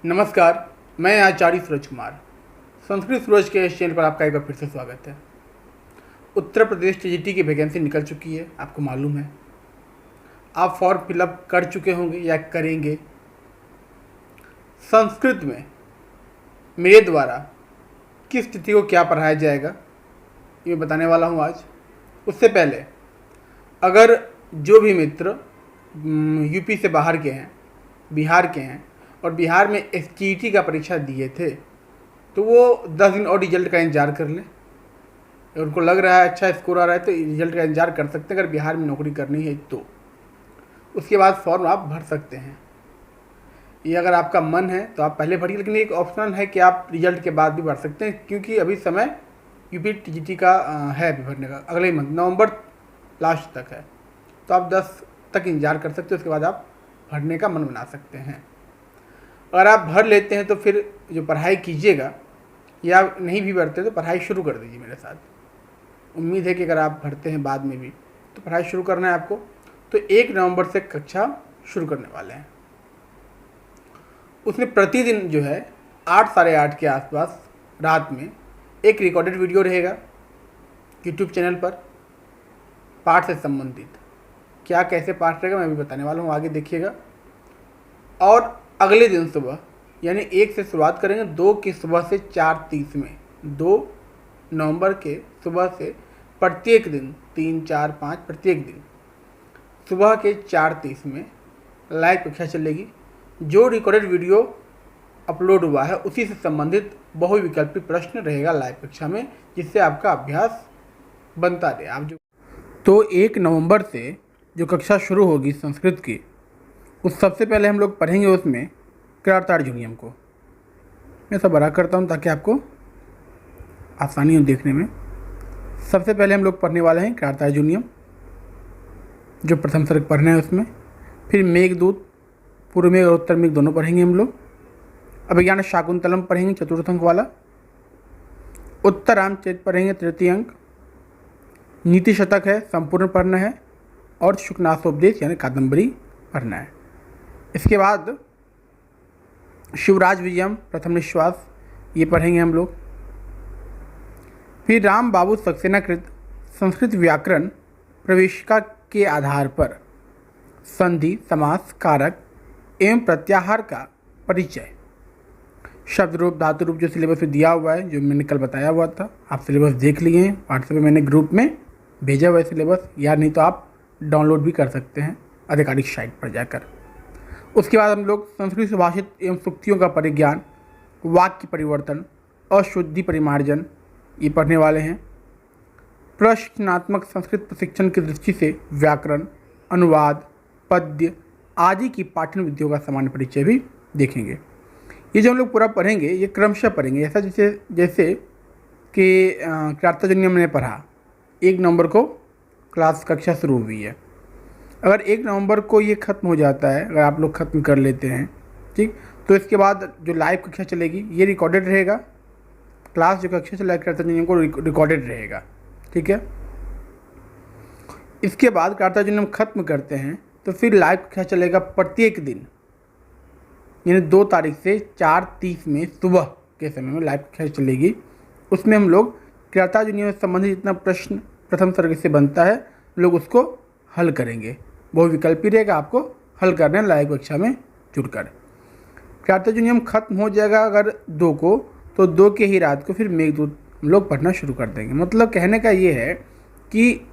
नमस्कार, मैं आचार्य सूरज कुमार। संस्कृत सूरज के इस चैनल पर आपका एक बार फिर से स्वागत है। उत्तर प्रदेश टीजीटी की वैकेंसी निकल चुकी है, आपको मालूम है। आप फॉर्म फिलअप कर चुके होंगे या करेंगे। संस्कृत में मेरे द्वारा किस तिथि को क्या पढ़ाया जाएगा ये बताने वाला हूँ आज। उससे पहले अगर जो भी मित्र यूपी से बाहर के हैं, बिहार के हैं और बिहार में एसटीईटी का परीक्षा दिए थे, तो वो 10 दिन और रिजल्ट का इंतज़ार कर लें। अगर उनको लग रहा है अच्छा स्कोर आ रहा है तो रिजल्ट का इंतज़ार कर सकते हैं। अगर बिहार में नौकरी करनी है तो उसके बाद फॉर्म आप भर सकते हैं। ये अगर आपका मन है तो आप पहले भरिए, लेकिन एक ऑप्शनल है कि आप रिजल्ट के बाद भी भर सकते हैं, क्योंकि अभी समय यूपी टीजीटी का है अभी भरने का, अगले मंथ नवंबर लास्ट तक है। तो आप 10 तक इंतज़ार कर सकते हैं, उसके बाद आप भरने का मन बना सकते हैं। अगर आप भर लेते हैं तो फिर जो पढ़ाई कीजिएगा, या नहीं भी भरते तो पढ़ाई शुरू कर दीजिए मेरे साथ। उम्मीद है कि अगर आप भरते हैं बाद में भी तो पढ़ाई शुरू करना है आपको। तो 1 नवंबर से कक्षा शुरू करने वाले हैं। उसमें प्रतिदिन जो है 8 साढ़े 8 के आसपास रात में एक रिकॉर्डेड वीडियो रहेगा यूट्यूब चैनल पर, पाठ से संबंधित। क्या कैसे पाठ रहेगा मैं भी बताने वाला हूँ, आगे देखिएगा। और अगले दिन सुबह यानी 1 से शुरुआत करेंगे, 2 की सुबह से 4:30 में, 2 नवंबर के सुबह से प्रत्येक दिन 3, 4, 5 प्रत्येक दिन सुबह के 4:30 में लाइव कक्षा चलेगी। जो रिकॉर्डेड वीडियो अपलोड हुआ है उसी से संबंधित बहुविकल्पी प्रश्न रहेगा लाइव कक्षा में, जिससे आपका अभ्यास बनता रहे। आप जो तो 1 नवंबर से जो कक्षा शुरू होगी संस्कृत की, उस सबसे पहले हम लोग पढ़ेंगे उसमें कृतार्जुनीयम को। मैं सब बड़ा करता हूँ ताकि आपको आसानी हो देखने में। सबसे पहले हम लोग पढ़ने वाले हैं कृतार्जुनीयम, जो प्रथम सर्ग पढ़ना है उसमें। फिर मेघदूत, पूर्व मेघ और उत्तर मेघ दोनों पढ़ेंगे हम लोग। अभिज्ञान शाकुंतलम पढ़ेंगे चतुर्थ अंक वाला। उत्तरामचरित पढ़ेंगे तृतीय अंक। नीति शतक है, संपूर्ण पढ़ना है। और शुकनासोपदेश यानी कादम्बरी पढ़ना है। इसके बाद शिवराज विजयम प्रथम निश्वास ये पढ़ेंगे हम लोग। फिर राम बाबू सक्सेना कृत संस्कृत व्याकरण प्रवेशिका के आधार पर संधि, समास, कारक एवं प्रत्याहार का परिचय। शब्द रूप, धातु रूप जो सिलेबस में दिया हुआ है, जो मैंने कल बताया हुआ था, आप सिलेबस देख लिए हैं। व्हाट्सएप में मैंने ग्रुप में भेजा हुआ है सिलेबस, या नहीं तो आप डाउनलोड भी कर सकते हैं आधिकारिक साइट पर जाकर। उसके बाद हम लोग संस्कृत सुभाषित एवं सूक्तियों का परिज्ञान, वाक्य परिवर्तन, अशुद्धि परिमार्जन ये पढ़ने वाले हैं। प्रश्नात्मक संस्कृत प्रशिक्षण की दृष्टि से व्याकरण, अनुवाद, पद्य आदि की पाठन विधियों का सामान्य परिचय भी देखेंगे। ये जो हम लोग पूरा पढ़ेंगे ये क्रमशः पढ़ेंगे, ऐसा जैसे कि कृतार्जुनीयम ने पढ़ा, 1 नवंबर को क्लास कक्षा शुरू हुई है। अगर 1 नवंबर को ये ख़त्म हो जाता है, अगर आप लोग ख़त्म कर लेते हैं, ठीक, तो इसके बाद जो लाइव कक्षा चलेगी ये रिकॉर्डेड रहेगा। क्लास जो कक्षा चलेगा कृतार्जुनीयम को रिकॉर्डेड रहेगा, ठीक है। इसके बाद कृतार्जुनीयम ख़त्म करते हैं तो फिर लाइव कक्षा चलेगा प्रत्येक दिन, यानी 2 तारीख से 4:30 में सुबह के समय में लाइव कक्षा चलेगी। उसमें हम लोग कृतार्जुनीयम से संबंधित जितना प्रश्न प्रथम सर्ग से बनता है लोग उसको हल करेंगे। बहुविकल्पी रहेगा, आपको हल करना है लाइव कक्षा में जुड़कर। कृतार्जुनीयम खत्म हो जाएगा अगर 2 को, तो 2 के ही रात को फिर मेघदूत हम लोग पढ़ना शुरू कर देंगे। मतलब कहने का ये है कि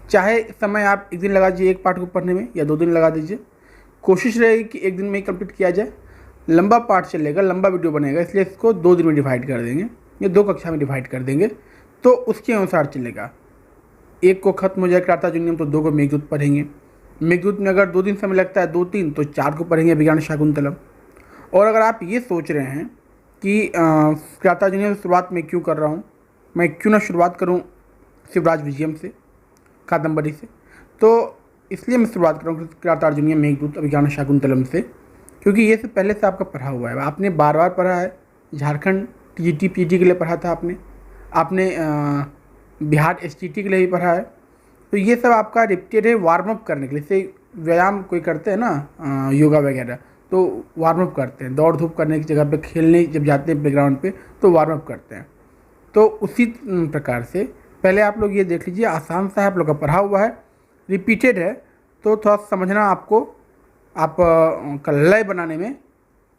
चाहे समय आप 1 दिन लगा दीजिए एक पाठ को पढ़ने में, या 2 दिन लगा दीजिए, कोशिश रहेगी कि 1 दिन में ही कंप्लीट किया जाए। लंबा पाठ चलेगा, लंबा वीडियो बनेगा, इसलिए इसको 2 दिन में डिवाइड कर देंगे या 2 कक्षा में डिवाइड कर देंगे, तो उसके अनुसार चलेगा। 1 को खत्म हो जाए कृतार्जुनीयम तो 2 को मेघदूत पढ़ेंगे। मेघदूत में अगर 2 दिन समय लगता है, 2-3, तो 4 को पढ़ेंगे अभिज्ञान शाकुंतलम। और अगर आप ये सोच रहे हैं कि कृतार्जुनीयम शुरुआत में क्यों कर रहा हूँ, मैं क्यों ना शुरुआत करूँ शिवराज विजयम से, कादम्बरी से, तो इसलिए मैं शुरुआत कर रहा हूँ कृतार्जुनीयम, मेघदूत, अभिज्ञान शाकुंतलम से, क्योंकि ये से पहले से आपका पढ़ा हुआ है, आपने बार बार पढ़ा है। झारखंड टीजीटी पीटी के लिए पढ़ा था आपने बिहार एसटीटी के लिए भी पढ़ा है। तो ये सब आपका रिपीटेड है वार्म अप करने के लिए, जैसे व्यायाम कोई करते हैं ना योगा वगैरह, तो वार्म अप करते हैं, दौड़ धूप करने की जगह पे खेलने जब जाते हैं प्लेग्राउंड पे तो वार्म अप करते हैं। तो उसी प्रकार से पहले आप लोग ये देख लीजिए, आसान सा है, आप लोग का पढ़ा हुआ है, रिपीटेड है, तो थोड़ा समझना आपको आप का लय बनाने में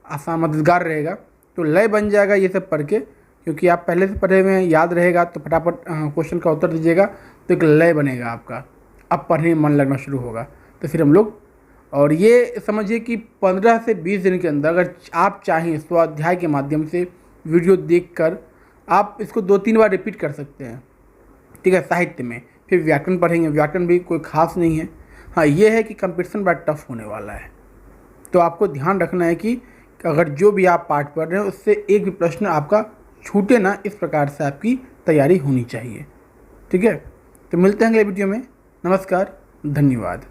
आसान मददगार रहेगा। तो लय बन जाएगा ये सब पढ़ के, क्योंकि आप पहले से पढ़े हुए हैं, याद रहेगा तो फटाफट क्वेश्चन का उत्तर दीजिएगा तो एक लय बनेगा आपका, अब पढ़ने में मन लगना शुरू होगा। तो फिर हम लोग, और ये समझिए कि 15 से 20 दिन के अंदर अगर आप चाहें स्वाध्याय के माध्यम से वीडियो देखकर आप इसको 2-3 बार रिपीट कर सकते हैं, ठीक है। साहित्य में फिर व्याकरण पढ़ेंगे, व्याकरण भी कोई खास नहीं है। हाँ, ये है कि कंपटीशन बड़ा टफ होने वाला है, तो आपको ध्यान रखना है कि अगर जो भी आप पाठ पढ़ रहे हो उससे एक भी प्रश्न आपका छूटे ना, इस प्रकार से आपकी तैयारी होनी चाहिए, ठीक है। तो मिलते हैं अगले वीडियो में। नमस्कार, धन्यवाद।